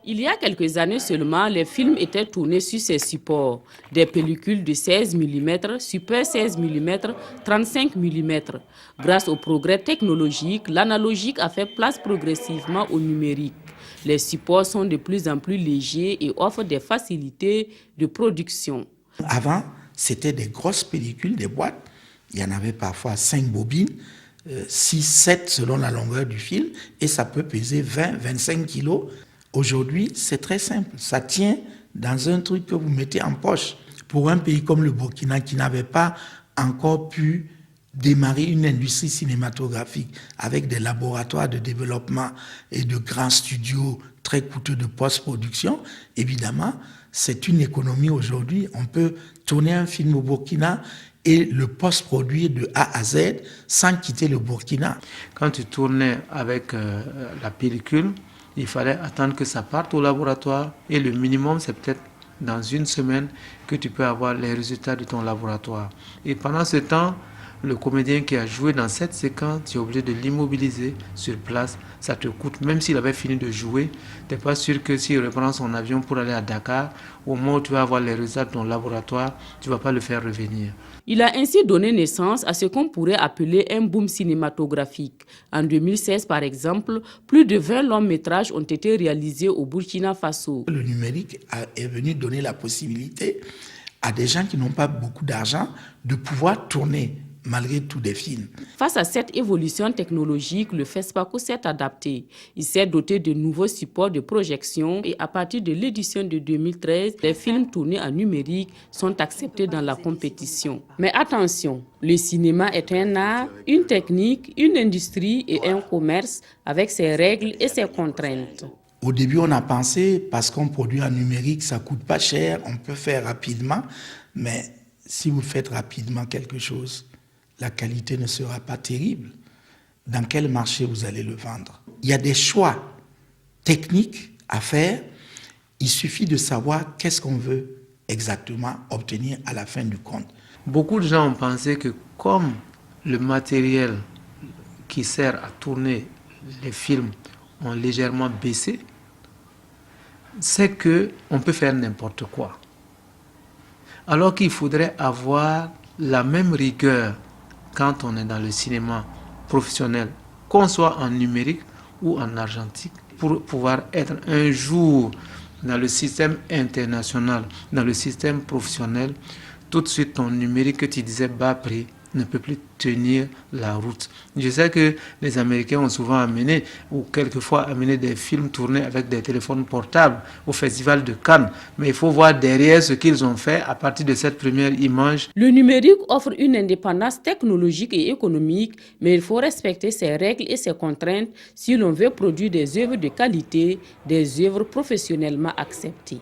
Il y a quelques années seulement, les films étaient tournés sur ces supports. Des pellicules de 16 mm, super 16 mm, 35 mm. Grâce au progrès technologique, l'analogique a fait place progressivement au numérique. Les supports sont de plus en plus légers et offrent des facilités de production. Avant, c'était des grosses pellicules, des boîtes. Il y en avait parfois 5 bobines, 6, 7 selon la longueur du film, et ça peut peser 20, 25 kilos. Aujourd'hui, c'est très simple. Ça tient dans un truc que vous mettez en poche. Pour un pays comme le Burkina qui n'avait pas encore pu démarrer une industrie cinématographique avec des laboratoires de développement et de grands studios très coûteux de post-production, évidemment, c'est une économie aujourd'hui. On peut tourner un film au Burkina et le post-produire de A à Z sans quitter le Burkina. Quand tu tournais avec la pellicule, il fallait attendre que ça parte au laboratoire et le minimum, c'est peut-être dans une semaine que tu peux avoir les résultats de ton laboratoire. Et pendant ce temps, le comédien qui a joué dans cette séquence, tu es obligé de l'immobiliser sur place. Ça te coûte, même s'il avait fini de jouer, tu n'es pas sûr que s'il reprend son avion pour aller à Dakar, au moment où tu vas avoir les résultats de ton laboratoire, tu ne vas pas le faire revenir. Il a ainsi donné naissance à ce qu'on pourrait appeler un boom cinématographique. En 2016, par exemple, plus de 20 longs métrages ont été réalisés au Burkina Faso. Le numérique est venu donner la possibilité à des gens qui n'ont pas beaucoup d'argent de pouvoir tourner malgré tout des films. Face à cette évolution technologique, le FESPACO s'est adapté. Il s'est doté de nouveaux supports de projection et à partir de l'édition de 2013, les films tournés en numérique sont acceptés dans la compétition. Mais attention, le cinéma est un art, une technique, une industrie et un commerce avec ses règles et ses contraintes. Au début, on a pensé, parce qu'on produit en numérique, ça ne coûte pas cher, on peut faire rapidement, mais si vous faites rapidement quelque chose, la qualité ne sera pas terrible. Dans quel marché vous allez le vendre? Il y a des choix techniques à faire. Il suffit de savoir qu'est-ce qu'on veut exactement obtenir à la fin du compte. Beaucoup de gens ont pensé que comme le matériel qui sert à tourner les films ont légèrement baissé, c'est qu'on peut faire n'importe quoi. Alors qu'il faudrait avoir la même rigueur quand on est dans le cinéma professionnel, qu'on soit en numérique ou en argentique, pour pouvoir être un jour dans le système international, dans le système professionnel, tout de suite ton numérique que tu disais bas prix ne peut plus tenir la route. Je sais que les Américains ont souvent amené, ou quelquefois amené des films tournés avec des téléphones portables au Festival de Cannes, mais il faut voir derrière ce qu'ils ont fait à partir de cette première image. Le numérique offre une indépendance technologique et économique, mais il faut respecter ses règles et ses contraintes si l'on veut produire des œuvres de qualité, des œuvres professionnellement acceptées.